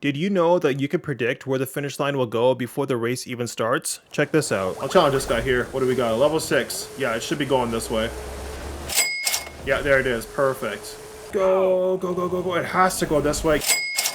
Did you know that you can predict where the finish line will go before the race even starts? Check this out. I'll challenge this guy here. What do we got? Level 6. Yeah, it should be going this way. Yeah, there it is. Perfect. Go, go, go, go, go. It has to go this way.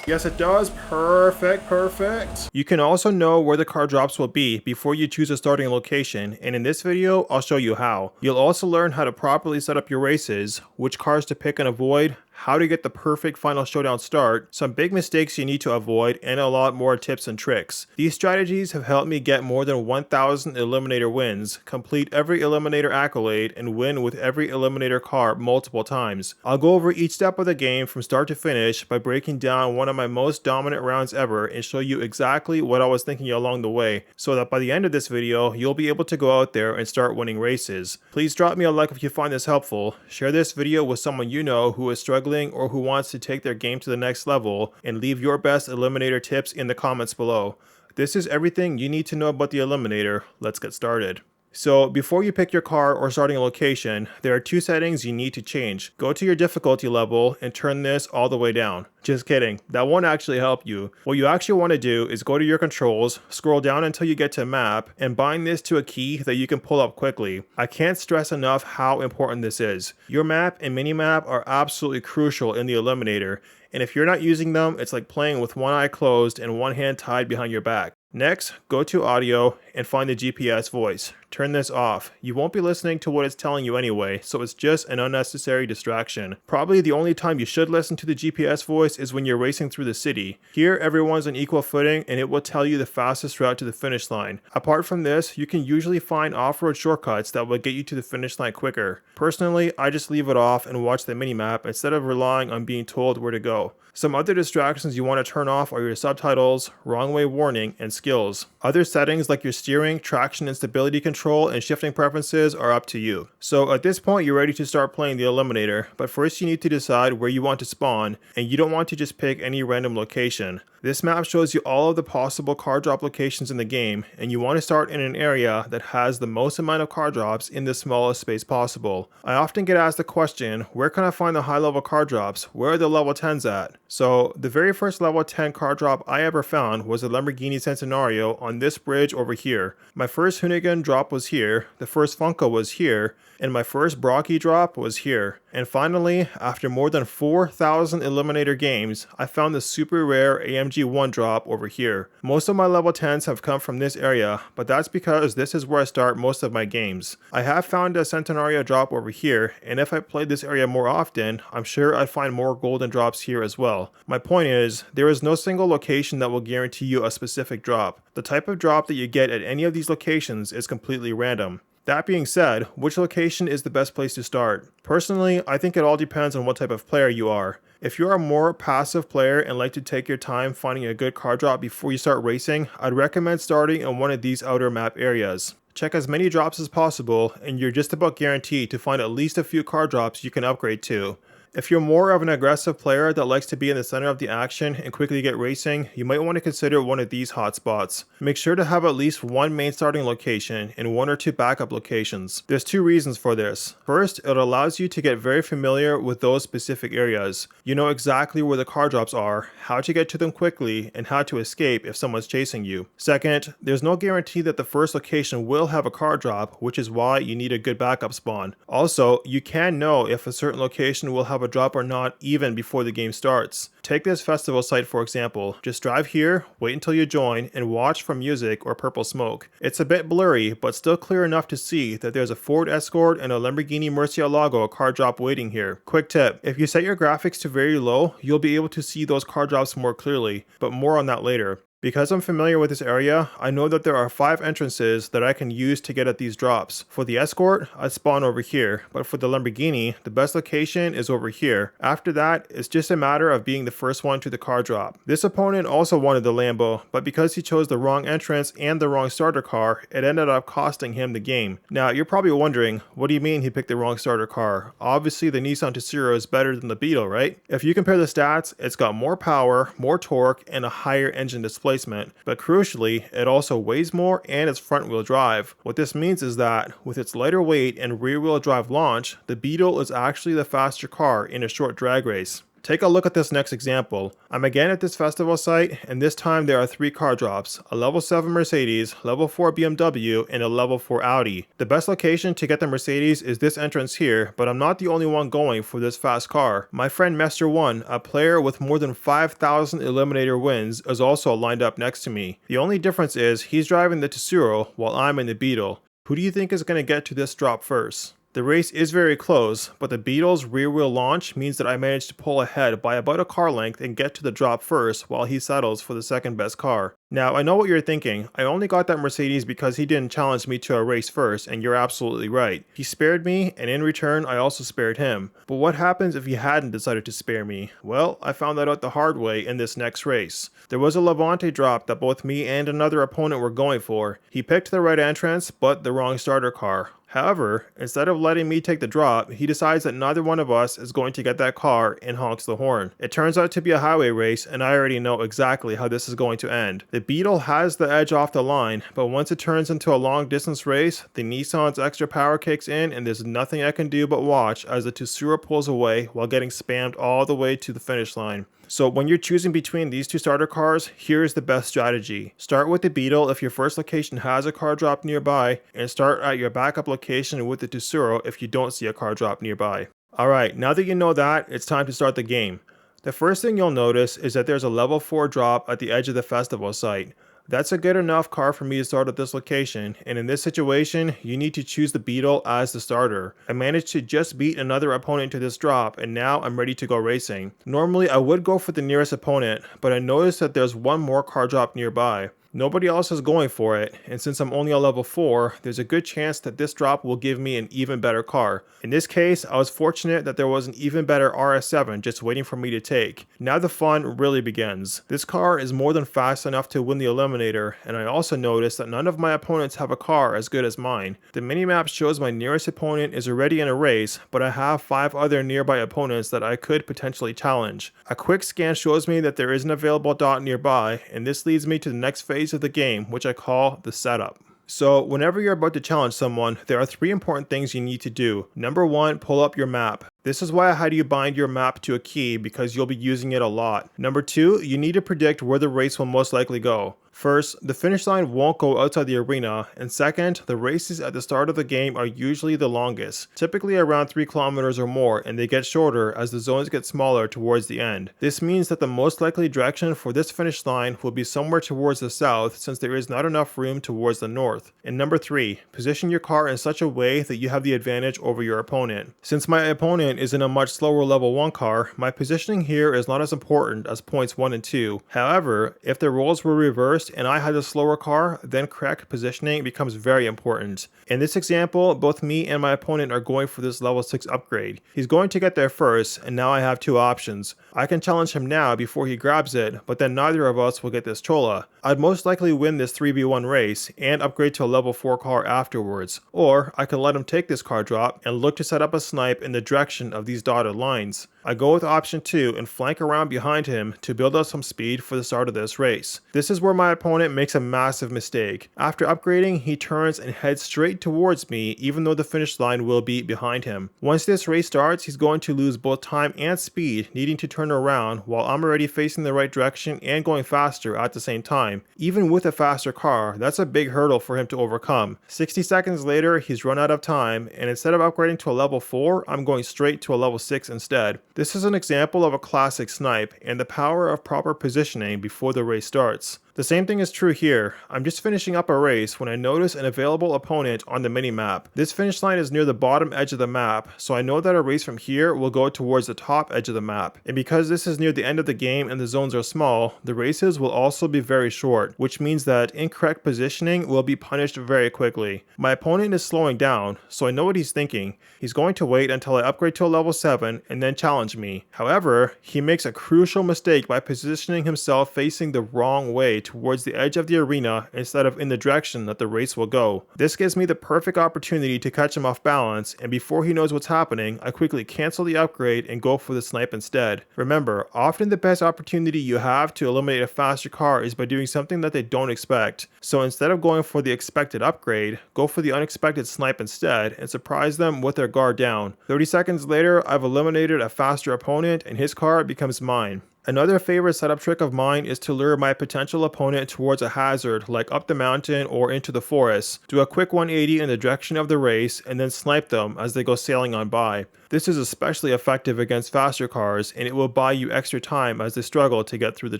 Yes, it does. Perfect, perfect. You can also know where the car drops will be before you choose a starting location, and in this video, I'll show you how. You'll also learn how to properly set up your races, which cars to pick and avoid, how to get the perfect Final Showdown start, some big mistakes you need to avoid, and a lot more tips and tricks. These strategies have helped me get more than 1,000 Eliminator wins, complete every Eliminator accolade, and win with every Eliminator car multiple times. I'll go over each step of the game from start to finish by breaking down one of my most dominant rounds ever and show you exactly what I was thinking along the way, so that by the end of this video, you'll be able to go out there and start winning races. Please drop me a like if you find this helpful, share this video with someone you know who is struggling or who wants to take their game to the next level, and leave your best Eliminator tips in the comments below. This is everything you need to know about the Eliminator. Let's get started. So before you pick your car or starting a location, there are two settings you need to change. Go to your difficulty level and turn this all the way down. Just kidding, that won't actually help you. What you actually want to do is go to your controls, scroll down until you get to map, and bind this to a key that you can pull up quickly. I can't stress enough how important this is. Your map and minimap are absolutely crucial in the Eliminator, and if you're not using them, it's like playing with one eye closed and one hand tied behind your back. Next, go to audio and find the GPS voice. Turn this off. You won't be listening to what it's telling you anyway, so it's just an unnecessary distraction. Probably the only time you should listen to the GPS voice is when you're racing through the city. Here, everyone's on equal footing and it will tell you the fastest route to the finish line. Apart from this, you can usually find off-road shortcuts that will get you to the finish line quicker. Personally, I just leave it off and watch the minimap instead of relying on being told where to go. Some other distractions you want to turn off are your subtitles, wrong way warning, and skills. Other settings like your steering, traction and stability control, and shifting preferences are up to you. So at this point you're ready to start playing the Eliminator, but first you need to decide where you want to spawn, and you don't want to just pick any random location. This map shows you all of the possible car drop locations in the game, and you want to start in an area that has the most amount of car drops in the smallest space possible. I often get asked the question, where can I find the high level car drops? Where are the level 10s at? So the very first level 10 car drop I ever found was a Lamborghini Centenario on this bridge over here. My first Hoonigan drop was here, the first Funko was here, and my first Brocky drop was here. And finally, after more than 4,000 Eliminator games, I found the super rare AMG 1 drop over here. Most of my level 10s have come from this area, but that's because this is where I start most of my games. I have found a Centenario drop over here, and if I played this area more often, I'm sure I'd find more golden drops here as well. My point is, there is no single location that will guarantee you a specific drop. The type of drop that you get at any of these locations is completely random. That being said, which location is the best place to start? Personally, I think it all depends on what type of player you are. If you're a more passive player and like to take your time finding a good car drop before you start racing, I'd recommend starting in one of these outer map areas. Check as many drops as possible, and you're just about guaranteed to find at least a few car drops you can upgrade to. If you're more of an aggressive player that likes to be in the center of the action and quickly get racing, you might want to consider one of these hotspots. Make sure to have at least one main starting location and one or two backup locations. There's two reasons for this. First, it allows you to get very familiar with those specific areas. You know exactly where the car drops are, how to get to them quickly, and how to escape if someone's chasing you. Second, there's no guarantee that the first location will have a car drop, which is why you need a good backup spawn. Also, you can know if a certain location will have a drop or not even before the game starts. Take this festival site for example. Just drive here, wait until you join, and watch for music or purple smoke. It's a bit blurry, but still clear enough to see that there's a Ford Escort and a Lamborghini Murcielago car drop waiting here. Quick tip, if you set your graphics to very low, you'll be able to see those car drops more clearly, but more on that later. Because I'm familiar with this area, I know that there are 5 entrances that I can use to get at these drops. For the Escort, I spawn over here, but for the Lamborghini, the best location is over here. After that, it's just a matter of being the first one to the car drop. This opponent also wanted the Lambo, but because he chose the wrong entrance and the wrong starter car, it ended up costing him the game. Now, you're probably wondering, what do you mean he picked the wrong starter car? Obviously, the Nissan Tsuru is better than the Beetle, right? If you compare the stats, it's got more power, more torque, and a higher engine displacement. But crucially, it also weighs more and it's front wheel drive. What this means is that with its lighter weight and rear wheel drive launch, the Beetle is actually the faster car in a short drag race. Take a look at this next example. I'm again at this festival site, and this time there are 3 car drops, a level 7 Mercedes, level 4 BMW, and a level 4 Audi. The best location to get the Mercedes is this entrance here, but I'm not the only one going for this fast car. My friend Mester1, a player with more than 5,000 Eliminator wins, is also lined up next to me. The only difference is he's driving the Tsuru while I'm in the Beetle. Who do you think is going to get to this drop first? The race is very close, but the Beetle's rear wheel launch means that I managed to pull ahead by about a car length and get to the drop first while he settles for the second best car. Now, I know what you're thinking. I only got that Mercedes because he didn't challenge me to a race first, and you're absolutely right. He spared me, and in return, I also spared him. But what happens if he hadn't decided to spare me? Well, I found that out the hard way in this next race. There was a Levante drop that both me and another opponent were going for. He picked the right entrance, but the wrong starter car. However, instead of letting me take the drop, he decides that neither one of us is going to get that car and honks the horn. It turns out to be a highway race, and I already know exactly how this is going to end. The Beetle has the edge off the line, but once it turns into a long distance race, the Nissan's extra power kicks in and there's nothing I can do but watch as the Tsuru pulls away while getting spammed all the way to the finish line. So when you're choosing between these 2 starter cars, here is the best strategy. Start with the Beetle if your first location has a car drop nearby, and start at your backup location with the Tsuru if you don't see a car drop nearby. Alright, now that you know that, it's time to start the game. The first thing you'll notice is that there's a level 4 drop at the edge of the festival site. That's a good enough car for me to start at this location, and in this situation, you need to choose the Beetle as the starter. I managed to just beat another opponent to this drop, and now I'm ready to go racing. Normally I would go for the nearest opponent, but I noticed that there's one more car drop nearby. Nobody else is going for it, and since I'm only a level 4, there's a good chance that this drop will give me an even better car. In this case, I was fortunate that there was an even better RS7 just waiting for me to take. Now the fun really begins. This car is more than fast enough to win the Eliminator, and I also noticed that none of my opponents have a car as good as mine. The minimap shows my nearest opponent is already in a race, but I have 5 other nearby opponents that I could potentially challenge. A quick scan shows me that there is an available dot nearby, and this leads me to the next phase of the game, which I call the setup. So whenever you're about to challenge someone, there are 3 important things you need to do. Number 1, pull up your map. This is why I had you bind your map to a key, because you'll be using it a lot. Number 2, you need to predict where the race will most likely go. First, the finish line won't go outside the arena, and second, the races at the start of the game are usually the longest, typically around 3 kilometers or more, and they get shorter as the zones get smaller towards the end. This means that the most likely direction for this finish line will be somewhere towards the south, since there is not enough room towards the north. And number 3, position your car in such a way that you have the advantage over your opponent. Since my opponent is in a much slower level 1 car, my positioning here is not as important as points 1 and 2. However, if the roles were reversed and I had a slower car, then correct positioning becomes very important. In this example, both me and my opponent are going for this level 6 upgrade. He's going to get there first, and now I have 2 options. I can challenge him now before he grabs it, but then neither of us will get this chola. I'd most likely win this 3v1 race and upgrade to a level 4 car afterwards, or I could let him take this car drop and look to set up a snipe in the direction of these dotted lines. I go with option 2 and flank around behind him to build up some speed for the start of this race. This is where my opponent makes a massive mistake. After upgrading, he turns and heads straight towards me, even though the finish line will be behind him. Once this race starts, he's going to lose both time and speed, needing to turn around while I'm already facing the right direction and going faster at the same time. Even with a faster car, that's a big hurdle for him to overcome. 60 seconds later, he's run out of time, and instead of upgrading to a level 4, I'm going straight to a level 6 instead. This is an example of a classic snipe and the power of proper positioning before the race starts. The same thing is true here. I'm just finishing up a race when I notice an available opponent on the minimap. This finish line is near the bottom edge of the map, so I know that a race from here will go towards the top edge of the map. And because this is near the end of the game and the zones are small, the races will also be very short, which means that incorrect positioning will be punished very quickly. My opponent is slowing down, so I know what he's thinking. He's going to wait until I upgrade to a level 7 and then challenge me. However, he makes a crucial mistake by positioning himself facing the wrong way towards the edge of the arena instead of in the direction that the race will go. This gives me the perfect opportunity to catch him off balance, and before he knows what's happening, I quickly cancel the upgrade and go for the snipe instead. Remember, often the best opportunity you have to eliminate a faster car is by doing something that they don't expect. So instead of going for the expected upgrade, go for the unexpected snipe instead and surprise them with their guard down. 30 seconds later, I've eliminated a faster opponent and his car becomes mine. Another favorite setup trick of mine is to lure my potential opponent towards a hazard like up the mountain or into the forest, do a quick 180 in the direction of the race, and then snipe them as they go sailing on by. This is especially effective against faster cars, and it will buy you extra time as they struggle to get through the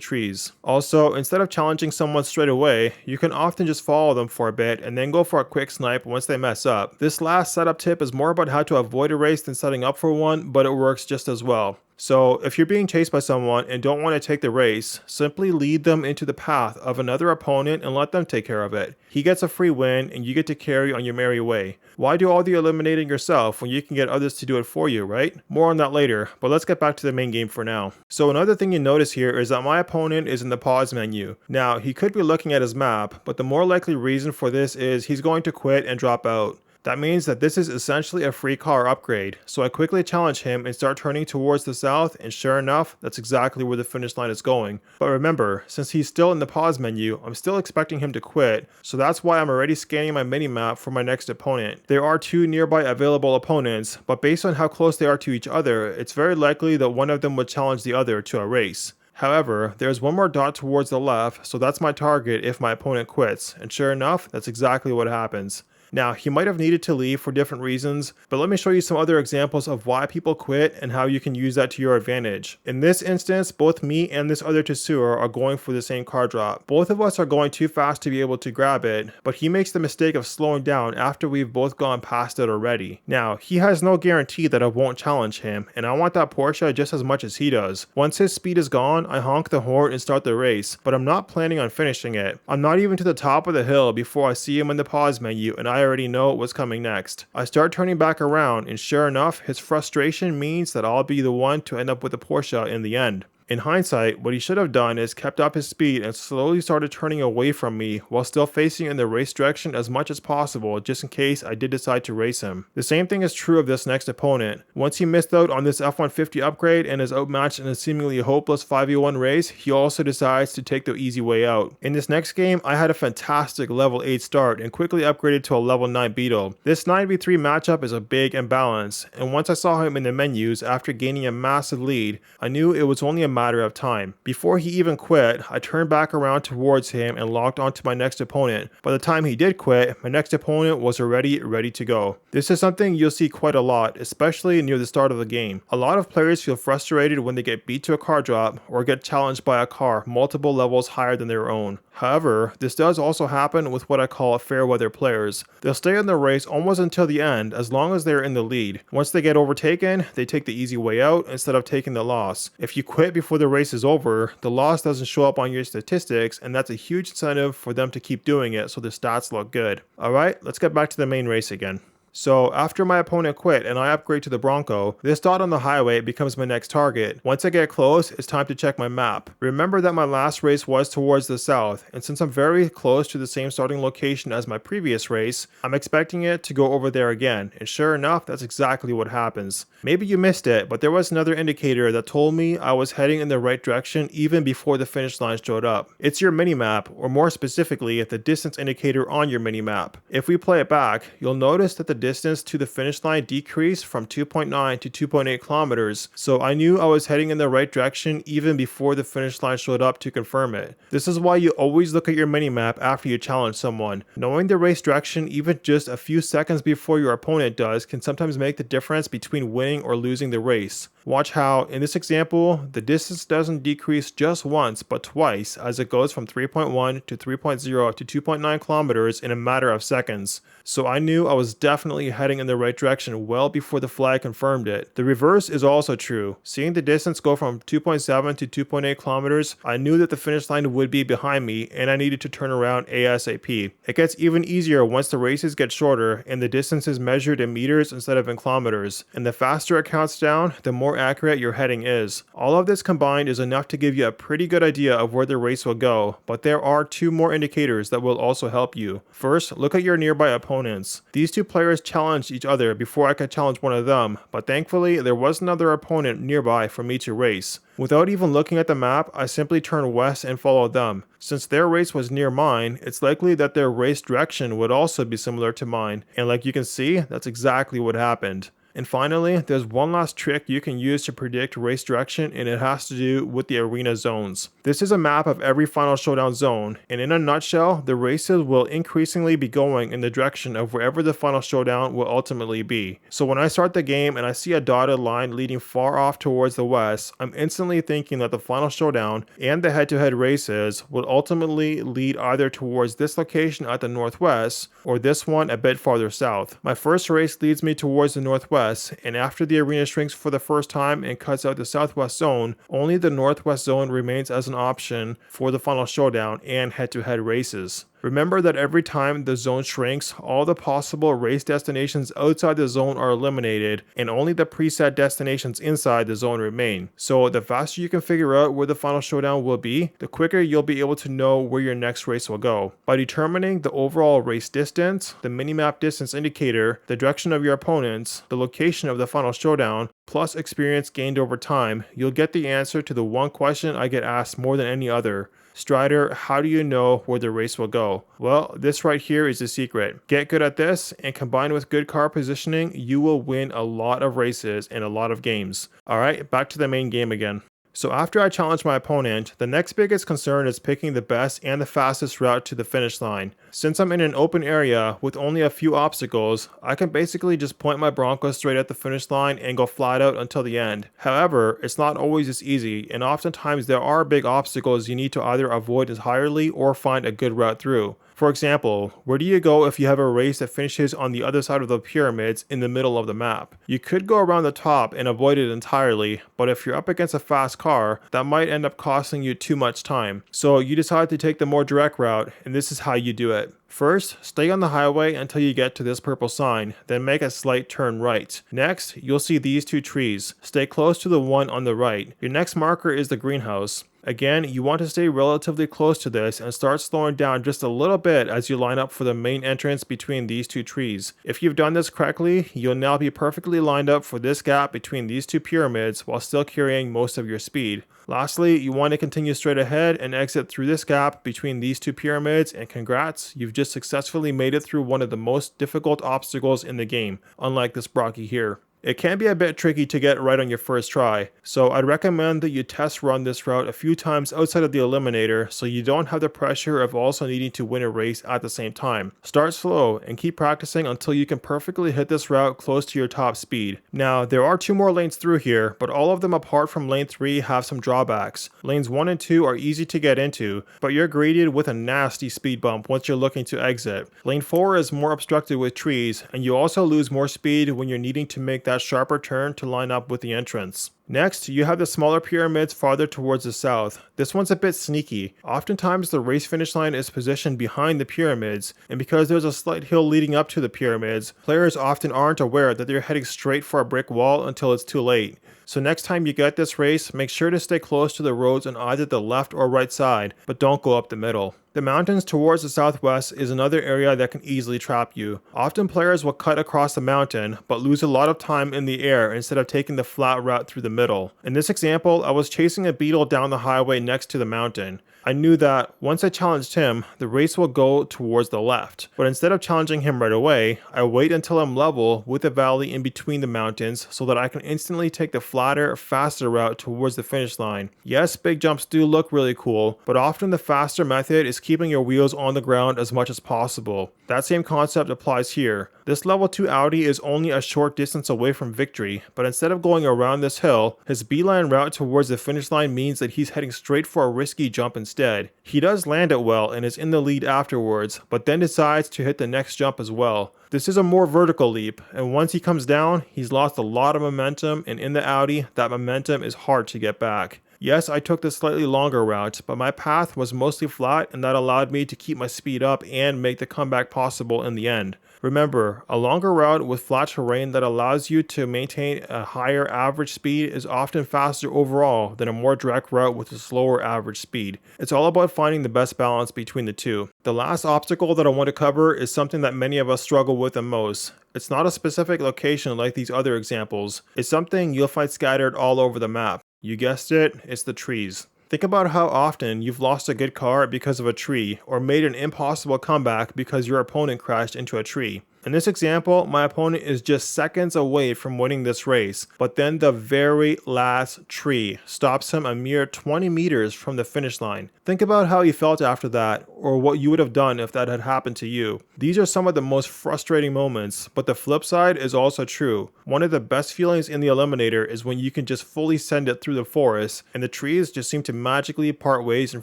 trees. Also, instead of challenging someone straight away, you can often just follow them for a bit and then go for a quick snipe once they mess up. This last setup tip is more about how to avoid a race than setting up for one, but it works just as well. So if you're being chased by someone and don't want to take the race, simply lead them into the path of another opponent and let them take care of it. He gets a free win and you get to carry on your merry way. Why do all the eliminating yourself when you can get others to do it for you, right? More on that later, but let's get back to the main game for now. So another thing you notice here is that my opponent is in the pause menu. Now, he could be looking at his map, but the more likely reason for this is he's going to quit and drop out. That means that this is essentially a free car upgrade, so I quickly challenge him and start turning towards the south, and sure enough, that's exactly where the finish line is going. But remember, since he's still in the pause menu, I'm still expecting him to quit, so that's why I'm already scanning my minimap for my next opponent. There are two nearby available opponents, but based on how close they are to each other, it's very likely that one of them would challenge the other to a race. However, there's one more dot towards the left, so that's my target if my opponent quits, and sure enough, that's exactly what happens. Now, he might have needed to leave for different reasons, but let me show you some other examples of why people quit and how you can use that to your advantage. In this instance, both me and this other Tsuru are going for the same car drop. Both of us are going too fast to be able to grab it, but he makes the mistake of slowing down after we've both gone past it already. Now, he has no guarantee that I won't challenge him, and I want that Porsche just as much as he does. Once his speed is gone, I honk the horn and start the race, but I'm not planning on finishing it. I'm not even to the top of the hill before I see him in the pause menu, and I already know what's coming next. I start turning back around, and sure enough, his frustration means that I'll be the one to end up with the Porsche in the end. In hindsight, what he should have done is kept up his speed and slowly started turning away from me while still facing in the race direction as much as possible just in case I did decide to race him. The same thing is true of this next opponent. Once he missed out on this F-150 upgrade and is outmatched in a seemingly hopeless 5v1 race, he also decides to take the easy way out. In this next game, I had a fantastic level 8 start and quickly upgraded to a level 9 Beetle. This 9v3 matchup is a big imbalance, and once I saw him in the menus after gaining a massive lead, I knew it was only a matter of time. Before he even quit, I turned back around towards him and locked onto my next opponent. By the time he did quit, my next opponent was already ready to go. This is something you'll see quite a lot, especially near the start of the game. A lot of players feel frustrated when they get beat to a car drop or get challenged by a car multiple levels higher than their own. However, this does also happen with what I call fair weather players. They'll stay in the race almost until the end as long as they're in the lead. Once they get overtaken, they take the easy way out instead of taking the loss. If you quit before the race is over, the loss doesn't show up on your statistics, and that's a huge incentive for them to keep doing it so their stats look good. Alright, let's get back to the main race again. So after my opponent quit and I upgrade to the Bronco, this dot on the highway becomes my next target. Once I get close, it's time to check my map. Remember that my last race was towards the south, and since I'm very close to the same starting location as my previous race, I'm expecting it to go over there again, and sure enough, that's exactly what happens. Maybe you missed it, but there was another indicator that told me I was heading in the right direction even before the finish line showed up. It's your minimap, or more specifically, the distance indicator on your minimap. If we play it back, you'll notice that the distance to the finish line decreased from 2.9 to 2.8 kilometers, so I knew I was heading in the right direction even before the finish line showed up to confirm it. This is why you always look at your minimap after you challenge someone. Knowing the race direction even just a few seconds before your opponent does can sometimes make the difference between winning or losing the race. Watch how, in this example, the distance doesn't decrease just once but twice as it goes from 3.1 to 3.0 to 2.9 kilometers in a matter of seconds. So I knew I was definitely heading in the right direction well before the flag confirmed it. The reverse is also true. Seeing the distance go from 2.7 to 2.8 kilometers, I knew that the finish line would be behind me and I needed to turn around ASAP. It gets even easier once the races get shorter and the distance is measured in meters instead of in kilometers. And the faster it counts down, the more more accurate your heading is. All of this combined is enough to give you a pretty good idea of where the race will go, but there are 2 more indicators that will also help you. First, look at your nearby opponents. These 2 players challenged each other before I could challenge one of them, but thankfully there was another opponent nearby for me to race. Without even looking at the map, I simply turned west and followed them. Since their race was near mine, it's likely that their race direction would also be similar to mine, and like you can see, that's exactly what happened. And finally, there's one last trick you can use to predict race direction, and it has to do with the arena zones. This is a map of every Final Showdown zone, and in a nutshell, the races will increasingly be going in the direction of wherever the Final Showdown will ultimately be. So when I start the game and I see a dotted line leading far off towards the west, I'm instantly thinking that the Final Showdown and the head-to-head races will ultimately lead either towards this location at the northwest, or this one a bit farther south. My first race leads me towards the northwest, and after the arena shrinks for the first time and cuts out the southwest zone, only the northwest zone remains as an option for the Final Showdown and head-to-head races. Remember that every time the zone shrinks, all the possible race destinations outside the zone are eliminated, and only the preset destinations inside the zone remain. So the faster you can figure out where the Final Showdown will be, the quicker you'll be able to know where your next race will go. By determining the overall race distance, the minimap distance indicator, the direction of your opponents, the location of the Final Showdown, plus experience gained over time, you'll get the answer to the one question I get asked more than any other. Strider, how do you know where the race will go? Well, this right here is the secret. Get good at this, and combined with good car positioning, you will win a lot of races and a lot of games. Alright, back to the main game again. So after I challenge my opponent, the next biggest concern is picking the best and the fastest route to the finish line. Since I'm in an open area with only a few obstacles, I can basically just point my Bronco straight at the finish line and go flat out until the end. However, it's not always as easy, and oftentimes there are big obstacles you need to either avoid entirely or find a good route through. For example, where do you go if you have a race that finishes on the other side of the pyramids in the middle of the map? You could go around the top and avoid it entirely, but if you're up against a fast car, that might end up costing you too much time. So you decide to take the more direct route, and this is how you do it. First, stay on the highway until you get to this purple sign, then make a slight turn right. Next, you'll see these 2 trees. Stay close to the one on the right. Your next marker is the greenhouse. Again, you want to stay relatively close to this and start slowing down just a little bit as you line up for the main entrance between these 2 trees. If you've done this correctly, you'll now be perfectly lined up for this gap between these 2 pyramids while still carrying most of your speed. Lastly, you want to continue straight ahead and exit through this gap between these 2 pyramids, and congrats, you've just successfully made it through one of the most difficult obstacles in the game, unlike this Brocky here. It can be a bit tricky to get right on your first try, so I'd recommend that you test run this route a few times outside of the Eliminator so you don't have the pressure of also needing to win a race at the same time. Start slow and keep practicing until you can perfectly hit this route close to your top speed. Now, there are 2 more lanes through here, but all of them apart from lane 3 have some drawbacks. Lanes 1 and 2 are easy to get into, but you're greeted with a nasty speed bump once you're looking to exit. Lane 4 is more obstructed with trees, and you also lose more speed when you're needing to make that sharper turn to line up with the entrance. Next, you have the smaller pyramids farther towards the south. This one's a bit sneaky. Oftentimes the race finish line is positioned behind the pyramids, and because there's a slight hill leading up to the pyramids, players often aren't aware that they're heading straight for a brick wall until it's too late. So next time you get this race, make sure to stay close to the roads on either the left or right side, but don't go up the middle. The mountains towards the southwest is another area that can easily trap you. Often players will cut across the mountain, but lose a lot of time in the air instead of taking the flat route through the middle. In this example, I was chasing a Beetle down the highway next to the mountain. I knew that once I challenged him, the race will go towards the left. But instead of challenging him right away, I wait until I'm level with the valley in between the mountains so that I can instantly take the flatter, faster route towards the finish line. Yes, big jumps do look really cool, but often the faster method is keeping your wheels on the ground as much as possible. That same concept applies here. This level 2 Audi is only a short distance away from victory, but instead of going around this hill, his beeline route towards the finish line means that he's heading straight for a risky jump instead. He does land it well and is in the lead afterwards, but then decides to hit the next jump as well. This is a more vertical leap, and once he comes down, he's lost a lot of momentum, and in the Audi, that momentum is hard to get back. Yes, I took the slightly longer route, but my path was mostly flat and that allowed me to keep my speed up and make the comeback possible in the end. Remember, a longer route with flat terrain that allows you to maintain a higher average speed is often faster overall than a more direct route with a slower average speed. It's all about finding the best balance between the two. The last obstacle that I want to cover is something that many of us struggle with the most. It's not a specific location like these other examples. It's something you'll find scattered all over the map. You guessed it, it's the trees. Think about how often you've lost a good car because of a tree, or made an impossible comeback because your opponent crashed into a tree. In this example, my opponent is just seconds away from winning this race, but then the very last tree stops him a mere 20 meters from the finish line. Think about how he felt after that, or what you would have done if that had happened to you. These are some of the most frustrating moments, but the flip side is also true. One of the best feelings in the Eliminator is when you can just fully send it through the forest, and the trees just seem to magically part ways in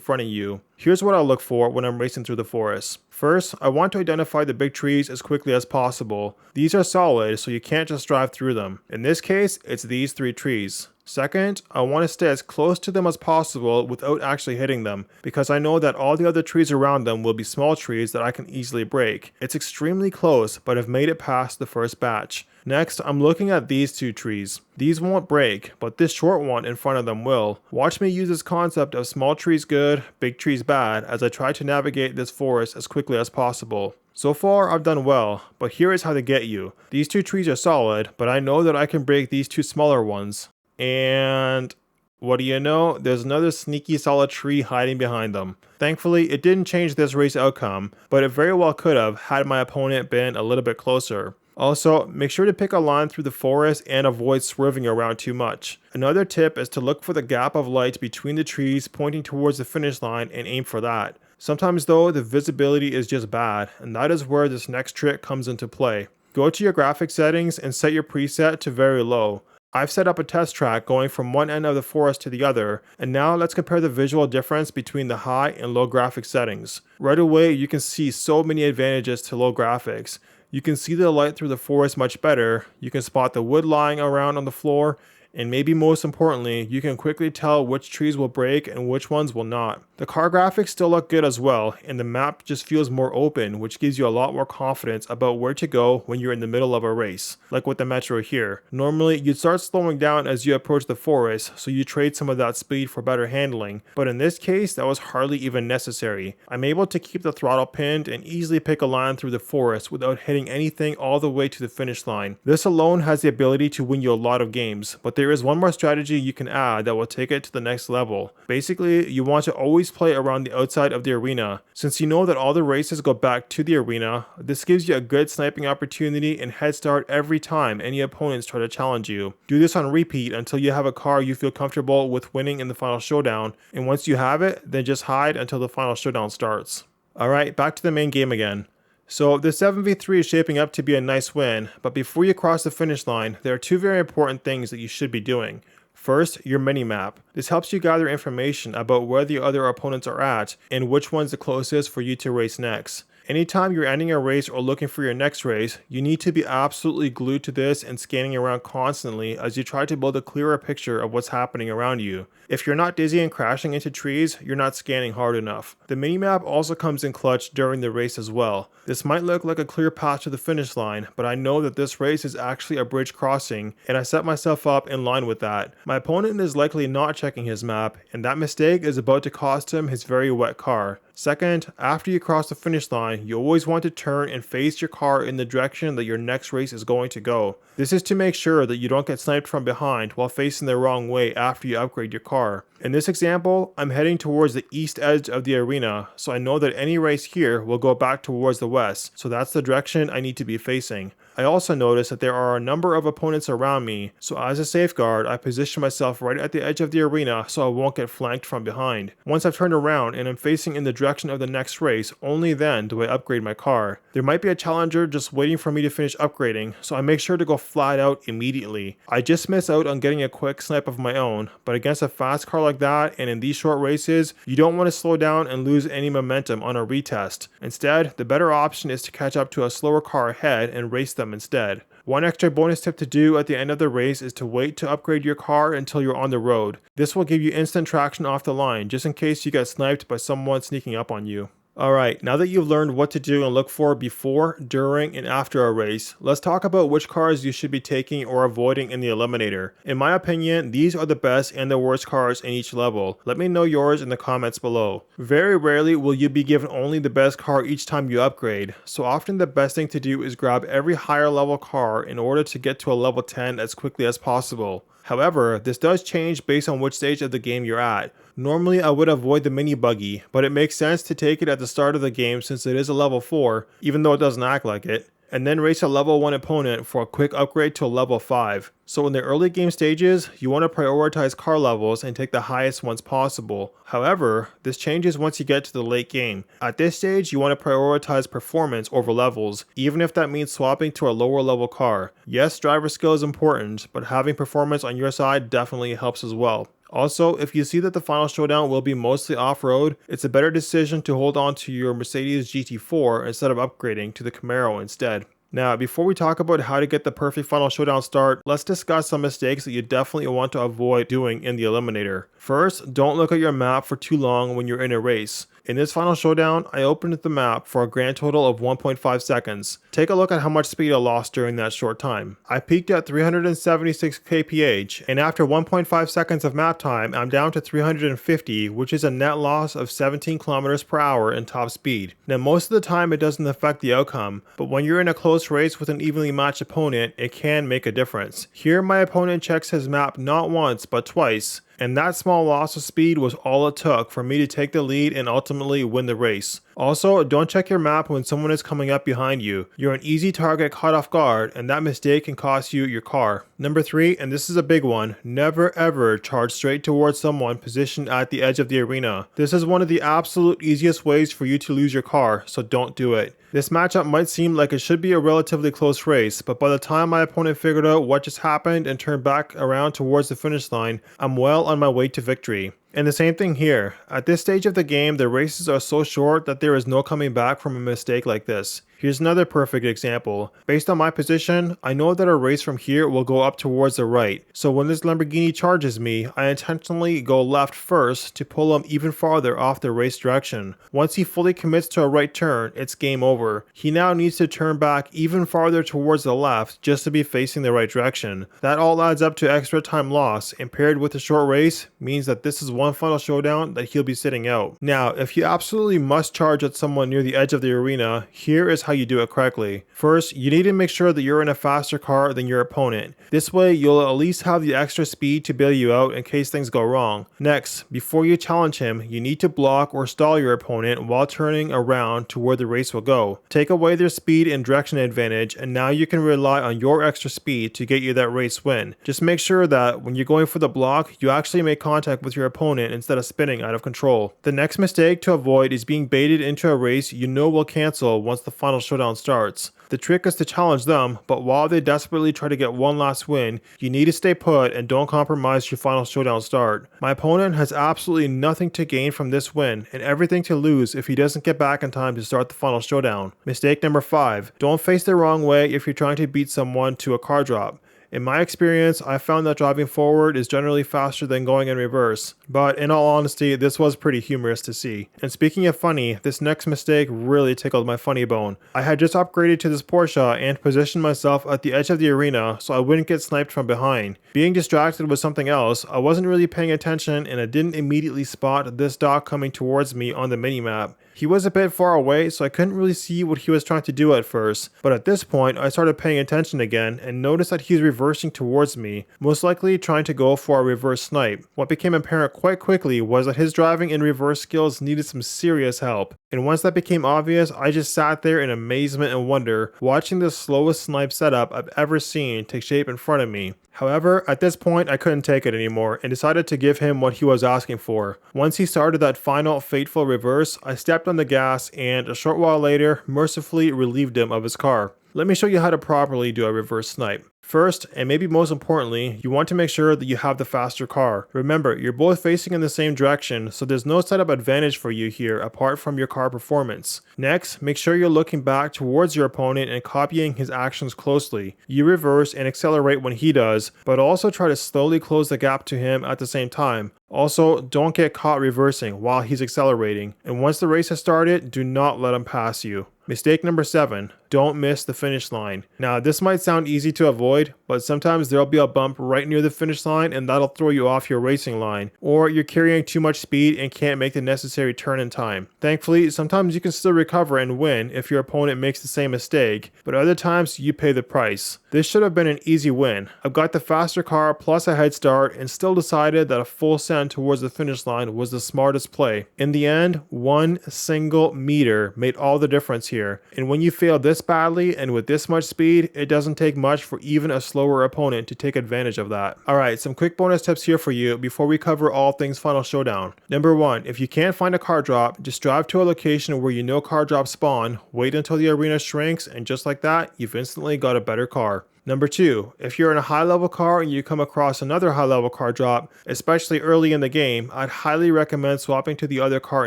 front of you. Here's what I look for when I'm racing through the forest. First, I want to identify the big trees as quickly as possible. These are solid, so you can't just drive through them. In this case, it's these 3 trees. Second, I want to stay as close to them as possible without actually hitting them, because I know that all the other trees around them will be small trees that I can easily break. It's extremely close, but I've made it past the first batch. Next, I'm looking at these 2 trees. These won't break, but this short one in front of them will. Watch me use this concept of small trees good, big trees bad as I try to navigate this forest as quickly as possible. So far, I've done well, but here is how they get you. These 2 trees are solid, but I know that I can break these 2 smaller ones. And what do you know? There's another sneaky solid tree hiding behind them. Thankfully, it didn't change this race outcome, but it very well could have had my opponent been a little bit closer. Also, make sure to pick a line through the forest and avoid swerving around too much. Another tip is to look for the gap of light between the trees pointing towards the finish line and aim for that. Sometimes though, the visibility is just bad, and that is where this next trick comes into play. Go to your graphics settings and set your preset to very low. I've set up a test track going from one end of the forest to the other, and now let's compare the visual difference between the high and low graphics settings. Right away, you can see so many advantages to low graphics. You can see the light through the forest much better, you can spot the wood lying around on the floor, and maybe most importantly, you can quickly tell which trees will break and which ones will not. The car graphics still look good as well, and the map just feels more open, which gives you a lot more confidence about where to go when you're in the middle of a race, like with the Metro here. Normally, you'd start slowing down as you approach the forest, so you trade some of that speed for better handling, but in this case, that was hardly even necessary. I'm able to keep the throttle pinned and easily pick a line through the forest without hitting anything all the way to the finish line. This alone has the ability to win you a lot of games, but there is one more strategy you can add that will take it to the next level. Basically, you want to always play around the outside of the arena. Since you know that all the races go back to the arena, this gives you a good sniping opportunity and head start every time any opponents try to challenge you. Do this on repeat until you have a car you feel comfortable with winning in the Final Showdown, and once you have it, then just hide until the Final Showdown starts. Alright, back to the main game again. So this 7v3 is shaping up to be a nice win, but before you cross the finish line, there are 2 very important things that you should be doing. First, your mini-map. This helps you gather information about where the other opponents are at and which one's the closest for you to race next. Anytime you're ending a race or looking for your next race, you need to be absolutely glued to this and scanning around constantly as you try to build a clearer picture of what's happening around you. If you're not dizzy and crashing into trees, you're not scanning hard enough. The minimap also comes in clutch during the race as well. This might look like a clear path to the finish line, but I know that this race is actually a bridge crossing, and I set myself up in line with that. My opponent is likely not checking his map, and that mistake is about to cost him his very wet car. Second, after you cross the finish line, you always want to turn and face your car in the direction that your next race is going to go. This is to make sure that you don't get sniped from behind while facing the wrong way after you upgrade your car. In this example, I'm heading towards the east edge of the arena, so I know that any race here will go back towards the west, so that's the direction I need to be facing. I also notice that there are a number of opponents around me, so as a safeguard, I position myself right at the edge of the arena so I won't get flanked from behind. Once I've turned around and I'm facing in the direction of the next race, only then do I upgrade my car. There might be a challenger just waiting for me to finish upgrading, so I make sure to go flat out immediately. I just miss out on getting a quick snipe of my own, but against a fast car like that and in these short races, you don't want to slow down and lose any momentum on a retest. Instead, the better option is to catch up to a slower car ahead and race them instead. One extra bonus tip to do at the end of the race is to wait to upgrade your car until you're on the road. This will give you instant traction off the line, just in case you get sniped by someone sneaking up on you. Alright, now that you've learned what to do and look for before, during, and after a race, let's talk about which cars you should be taking or avoiding in the Eliminator. In my opinion, these are the best and the worst cars in each level. Let me know yours in the comments below. Very rarely will you be given only the best car each time you upgrade, so often the best thing to do is grab every higher level car in order to get to a level 10 as quickly as possible. However, this does change based on which stage of the game you're at. Normally I would avoid the mini buggy, but it makes sense to take it at the start of the game since it is a level 4, even though it doesn't act like it, and then race a level 1 opponent for a quick upgrade to a level 5. So in the early game stages, you want to prioritize car levels and take the highest ones possible. However, this changes once you get to the late game. At this stage, you want to prioritize performance over levels, even if that means swapping to a lower level car. Yes, driver skill is important, but having performance on your side definitely helps as well. Also, if you see that the Final Showdown will be mostly off-road, it's a better decision to hold on to your Mercedes GT4 instead of upgrading to the Camaro instead. Now, before we talk about how to get the perfect Final Showdown start, let's discuss some mistakes that you definitely want to avoid doing in the Eliminator. First, don't look at your map for too long when you're in a race. In this Final Showdown, I opened the map for a grand total of 1.5 seconds. Take a look at how much speed I lost during that short time. I peaked at 376 kph, and after 1.5 seconds of map time, I'm down to 350, which is a net loss of 17 km per hour in top speed. Now, most of the time it doesn't affect the outcome, but when you're in a close race with an evenly matched opponent, it can make a difference. Here, my opponent checks his map not once, but twice. And that small loss of speed was all it took for me to take the lead and ultimately win the race. Also, don't check your map when someone is coming up behind you. You're an easy target caught off guard, and that mistake can cost you your car. Number 3, and this is a big one, never ever charge straight towards someone positioned at the edge of the arena. This is one of the absolute easiest ways for you to lose your car, so don't do it. This matchup might seem like it should be a relatively close race, but by the time my opponent figured out what just happened and turned back around towards the finish line, I'm well on my way to victory. And the same thing here. At this stage of the game, the races are so short that there is no coming back from a mistake like this. Here's another perfect example. Based on my position, I know that a race from here will go up towards the right. So when this Lamborghini charges me, I intentionally go left first to pull him even farther off the race direction. Once he fully commits to a right turn, it's game over. He now needs to turn back even farther towards the left just to be facing the right direction. That all adds up to extra time loss, and paired with a short race means that this is one Final Showdown that he'll be sitting out. Now, if you absolutely must charge at someone near the edge of the arena, here is how you do it correctly. First, you need to make sure that you're in a faster car than your opponent. This way, you'll at least have the extra speed to bail you out in case things go wrong. Next, before you challenge him, you need to block or stall your opponent while turning around to where the race will go. Take away their speed and direction advantage, and now you can rely on your extra speed to get you that race win. Just make sure that when you're going for the block, you actually make contact with your opponent instead of spinning out of control. The next mistake to avoid is being baited into a race you know will cancel once the Final Showdown starts. The trick is to challenge them, but while they desperately try to get one last win, you need to stay put and don't compromise your Final Showdown start. My opponent has absolutely nothing to gain from this win and everything to lose if he doesn't get back in time to start the Final Showdown. Mistake number 5. Don't face the wrong way if you're trying to beat someone to a car drop. In my experience, I found that driving forward is generally faster than going in reverse, but in all honesty, this was pretty humorous to see. And speaking of funny, this next mistake really tickled my funny bone. I had just upgraded to this Porsche and positioned myself at the edge of the arena so I wouldn't get sniped from behind. Being distracted with something else, I wasn't really paying attention and I didn't immediately spot this dog coming towards me on the minimap. He was a bit far away, so I couldn't really see what he was trying to do at first, but at this point I started paying attention again and noticed that he's reversing towards me, most likely trying to go for a reverse snipe. What became apparent quite quickly was that his driving and reverse skills needed some serious help, and once that became obvious, I just sat there in amazement and wonder, watching the slowest snipe setup I've ever seen take shape in front of me. However, at this point I couldn't take it anymore and decided to give him what he was asking for. Once he started that final fateful reverse, I stepped on the gas and a short while later mercifully relieved him of his car. Let me show you how to properly do a reverse snipe. First, and maybe most importantly, you want to make sure that you have the faster car. Remember, you're both facing in the same direction, so there's no setup advantage for you here apart from your car performance. Next, make sure you're looking back towards your opponent and copying his actions closely. You reverse and accelerate when he does, but also try to slowly close the gap to him at the same time. Also, don't get caught reversing while he's accelerating, and once the race has started, do not let him pass you. Mistake number 7, don't miss the finish line. Now, this might sound easy to avoid, but sometimes there'll be a bump right near the finish line and that'll throw you off your racing line, or you're carrying too much speed and can't make the necessary turn in time. Thankfully, sometimes you can still recover and win if your opponent makes the same mistake, but other times you pay the price. This should have been an easy win. I've got the faster car plus a head start and still decided that a full send towards the finish line was the smartest play. In the end, 1 single meter made all the difference here, and when you fail this badly and with this much speed, it doesn't take much for even a slower opponent to take advantage of that. Alright, some quick bonus tips here for you before we cover all things Final Showdown. Number 1, if you can't find a car drop, just drive to a location where you know car drops spawn, wait until the arena shrinks, and just like that, you've instantly got a better car. Number 2, if you're in a high level car and you come across another high level car drop, especially early in the game, I'd highly recommend swapping to the other car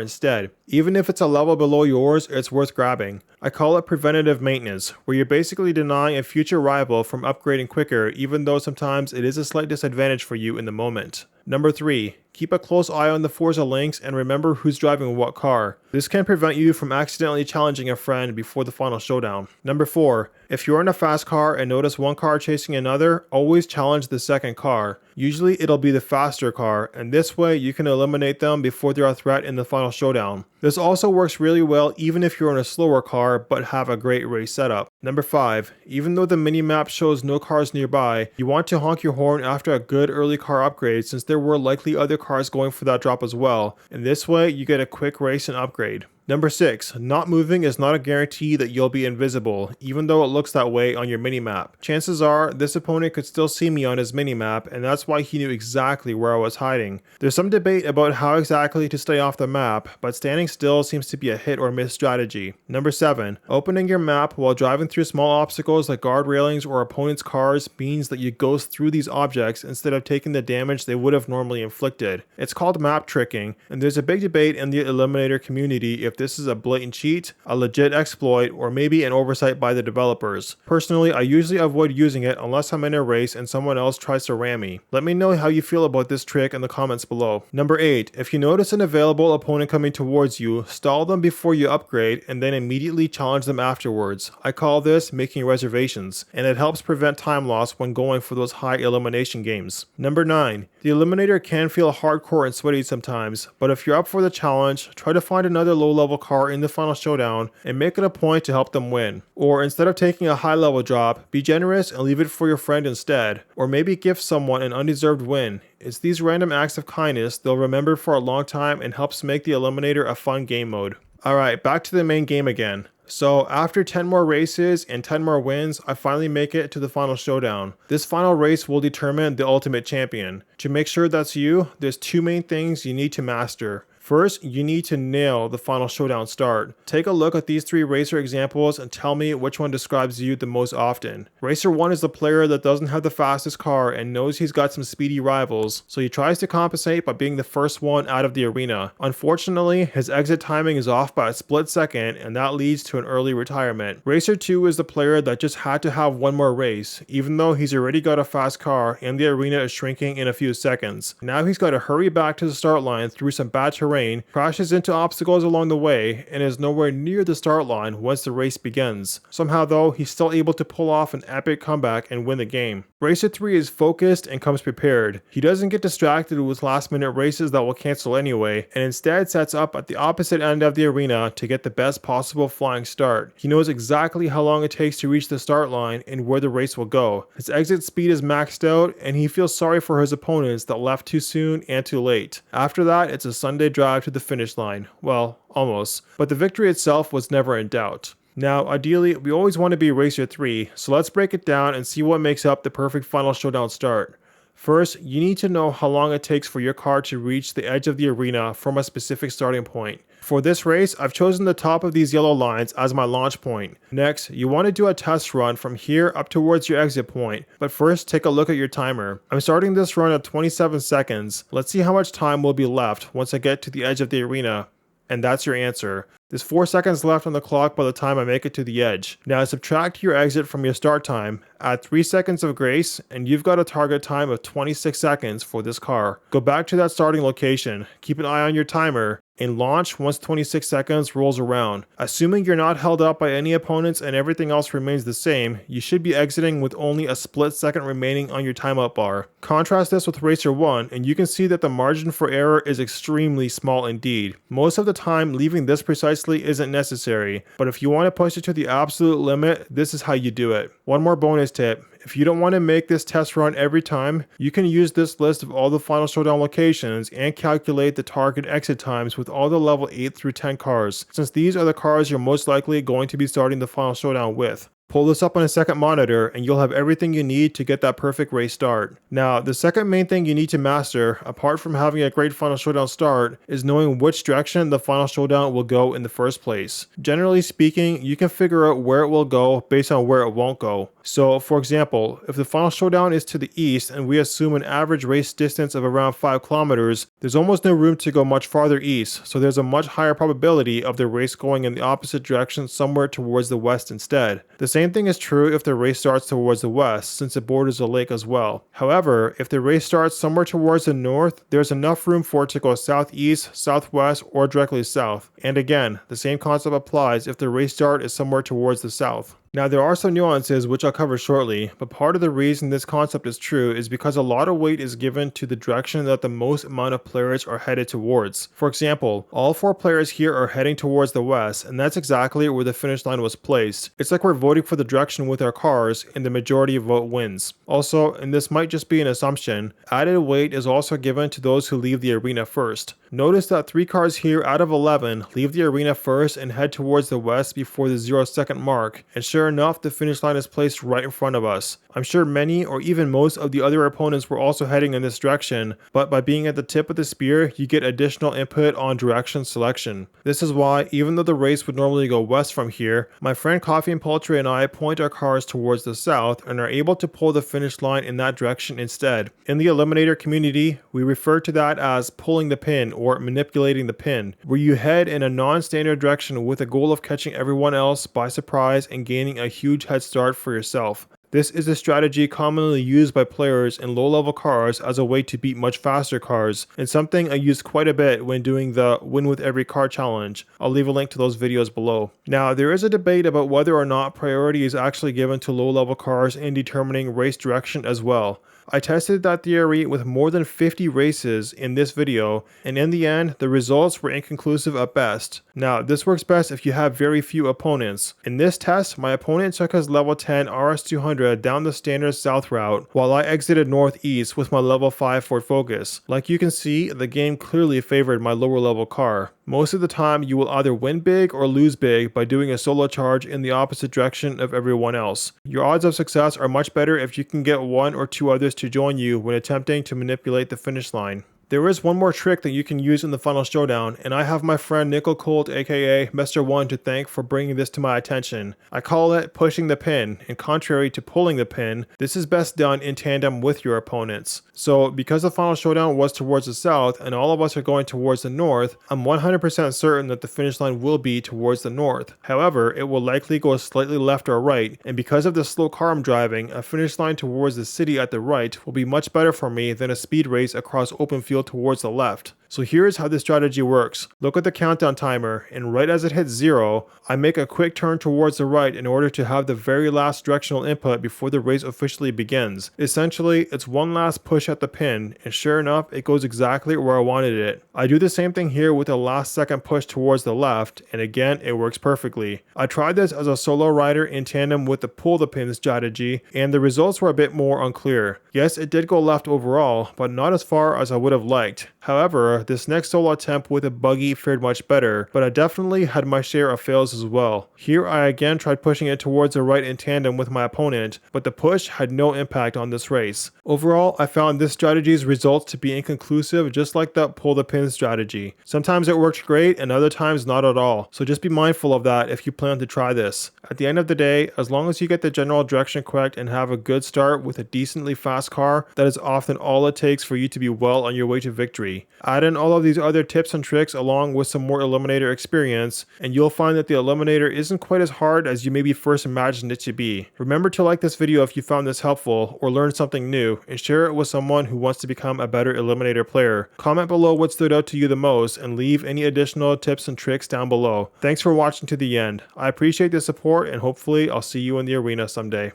instead. Even if it's a level below yours, it's worth grabbing. I call it preventative maintenance, where you're basically denying a future rival from upgrading quicker, even though sometimes it is a slight disadvantage for you in the moment. Number 3, keep a close eye on the Forza links and remember who's driving what car. This can prevent you from accidentally challenging a friend before the Final Showdown. Number 4, if you're in a fast car and notice one car chasing another, always challenge the second car. Usually it'll be the faster car, and this way you can eliminate them before they're a threat in the Final Showdown. This also works really well even if you're in a slower car but have a great race setup. Number 5, even though the minimap shows no cars nearby, you want to honk your horn after a good early car upgrade since there were likely other cars going for that drop as well, and this way you get a quick race and upgrade. Number 6, not moving is not a guarantee that you'll be invisible, even though it looks that way on your minimap. Chances are, this opponent could still see me on his minimap, and that's why he knew exactly where I was hiding. There's some debate about how exactly to stay off the map, but standing still seems to be a hit or miss strategy. Number 7, opening your map while driving through small obstacles like guard railings or opponents' cars means that you ghost through these objects instead of taking the damage they would have normally inflicted. It's called map tricking, and there's a big debate in the Eliminator community if this is a blatant cheat, a legit exploit, or maybe an oversight by the developers. Personally, I usually avoid using it unless I'm in a race and someone else tries to ram me. Let me know how you feel about this trick in the comments below. Number 8, if you notice an available opponent coming towards you, stall them before you upgrade and then immediately challenge them afterwards. I call this making reservations, and it helps prevent time loss when going for those high elimination games. Number 9, the Eliminator can feel hardcore and sweaty sometimes, but if you're up for the challenge, try to find another low level car in the Final Showdown and make it a point to help them win. Or instead of taking a high level drop, be generous and leave it for your friend instead. Or maybe gift someone an undeserved win. It's these random acts of kindness they'll remember for a long time and helps make the Eliminator a fun game mode. Alright, back to the main game again. So after 10 more races and 10 more wins, I finally make it to the Final Showdown. This final race will determine the ultimate champion. To make sure that's you, there's 2 main things you need to master. First, you need to nail the Final Showdown start. Take a look at these 3 racer examples and tell me which one describes you the most often. Racer 1 is the player that doesn't have the fastest car and knows he's got some speedy rivals, so he tries to compensate by being the first one out of the arena. Unfortunately, his exit timing is off by a split second and that leads to an early retirement. Racer 2 is the player that just had to have one more race, even though he's already got a fast car and the arena is shrinking in a few seconds. Now he's got to hurry back to the start line through some bad terrain, crashes into obstacles along the way, and is nowhere near the start line once the race begins. Somehow though, he's still able to pull off an epic comeback and win the game. Racer 3 is focused and comes prepared. He doesn't get distracted with last minute races that will cancel anyway, and instead sets up at the opposite end of the arena to get the best possible flying start. He knows exactly how long it takes to reach the start line and where the race will go. His exit speed is maxed out, and he feels sorry for his opponents that left too soon and too late. After that, it's a Sunday drive to the finish line. Well, almost. But the victory itself was never in doubt. Now, ideally, we always want to be Racer 3, so let's break it down and see what makes up the perfect Final Showdown start. First, you need to know how long it takes for your car to reach the edge of the arena from a specific starting point. For this race, I've chosen the top of these yellow lines as my launch point. Next, you want to do a test run from here up towards your exit point, but first take a look at your timer. I'm starting this run at 27 seconds. Let's see how much time will be left once I get to the edge of the arena. And that's your answer. There's 4 seconds left on the clock by the time I make it to the edge. Now subtract your exit from your start time, add 3 seconds of grace, and you've got a target time of 26 seconds for this car. Go back to that starting location, keep an eye on your timer, and launch once 26 seconds rolls around. Assuming you're not held up by any opponents and everything else remains the same, you should be exiting with only a split second remaining on your timeout bar. Contrast this with Racer 1 and you can see that the margin for error is extremely small indeed. Most of the time, leaving this precisely isn't necessary, but if you want to push it to the absolute limit, this is how you do it. One more bonus tip. If you don't want to make this test run every time, you can use this list of all the Final Showdown locations and calculate the target exit times with all the level 8 through 10 cars, since these are the cars you're most likely going to be starting the Final Showdown with. Pull this up on a second monitor and you'll have everything you need to get that perfect race start. Now, the second main thing you need to master, apart from having a great Final Showdown start, is knowing which direction the Final Showdown will go in the first place. Generally speaking, you can figure out where it will go based on where it won't go. So, for example, if the Final Showdown is to the east and we assume an average race distance of around 5 kilometers, there's almost no room to go much farther east, so there's a much higher probability of the race going in the opposite direction somewhere towards the west instead. The same thing is true if the race starts towards the west, since it borders a lake as well. However, if the race starts somewhere towards the north, there's enough room for it to go southeast, southwest, or directly south. And again, the same concept applies if the race start is somewhere towards the south. Now, there are some nuances which I'll cover shortly, but part of the reason this concept is true is because a lot of weight is given to the direction that the most amount of players are headed towards. For example, all 4 players here are heading towards the west, and that's exactly where the finish line was placed. It's like we're voting for the direction with our cars, and the majority vote wins. Also, and this might just be an assumption, added weight is also given to those who leave the arena first. Notice that 3 cars here out of 11 leave the arena first and head towards the west before the 0-second mark, and sure enough, the finish line is placed right in front of us. I'm sure many or even most of the other opponents were also heading in this direction, but by being at the tip of the spear, you get additional input on direction selection. This is why, even though the race would normally go west from here, my friend Coffee and Poultry and I point our cars towards the south and are able to pull the finish line in that direction instead. In the Eliminator community, we refer to that as pulling the pin or manipulating the pin, where you head in a non-standard direction with a goal of catching everyone else by surprise and gaining a huge head start for yourself. This is a strategy commonly used by players in low-level cars as a way to beat much faster cars, and something I use quite a bit when doing the Win with Every Car challenge. I'll leave a link to those videos below. Now, there is a debate about whether or not priority is actually given to low-level cars in determining race direction as well. I tested that theory with more than 50 races in this video, and in the end, the results were inconclusive at best. Now, this works best if you have very few opponents. In this test, my opponent took his level 10 RS200 down the standard south route, while I exited northeast with my level 5 Ford Focus. Like you can see, the game clearly favored my lower level car. Most of the time, you will either win big or lose big by doing a solo charge in the opposite direction of everyone else. Your odds of success are much better if you can get 1 or 2 others to join you when attempting to manipulate the finish line. There is one more trick that you can use in the Final Showdown, and I have my friend Nickel Colt aka Mr. 1 to thank for bringing this to my attention. I call it pushing the pin, and contrary to pulling the pin, this is best done in tandem with your opponents. So because the Final Showdown was towards the south and all of us are going towards the north, I'm 100% certain that the finish line will be towards the north. However, it will likely go slightly left or right, and because of the slow car I'm driving, a finish line towards the city at the right will be much better for me than a speed race across open field towards the left. So here's how this strategy works. Look at the countdown timer, and right as it hits 0, I make a quick turn towards the right in order to have the very last directional input before the race officially begins. Essentially, it's one last push at the pin, and sure enough, it goes exactly where I wanted it. I do the same thing here with a last second push towards the left, and again, it works perfectly. I tried this as a solo rider in tandem with the pull the pin strategy, and the results were a bit more unclear. Yes, it did go left overall, but not as far as I would have liked. However, this next solo attempt with a buggy fared much better, but I definitely had my share of fails as well. Here I again tried pushing it towards the right in tandem with my opponent, but the push had no impact on this race. Overall, I found this strategy's results to be inconclusive, just like that pull the pin strategy. Sometimes it works great and other times not at all, so just be mindful of that if you plan to try this. At the end of the day, as long as you get the general direction correct and have a good start with a decently fast car, that is often all it takes for you to be well on your way to victory. Add in all of these other tips and tricks along with some more Eliminator experience, and you'll find that the Eliminator isn't quite as hard as you maybe first imagined it to be. Remember to like this video if you found this helpful or learned something new, and share it with someone who wants to become a better Eliminator player. Comment below what stood out to you the most and leave any additional tips and tricks down below. Thanks for watching to the end. I appreciate the support and hopefully I'll see you in the arena someday.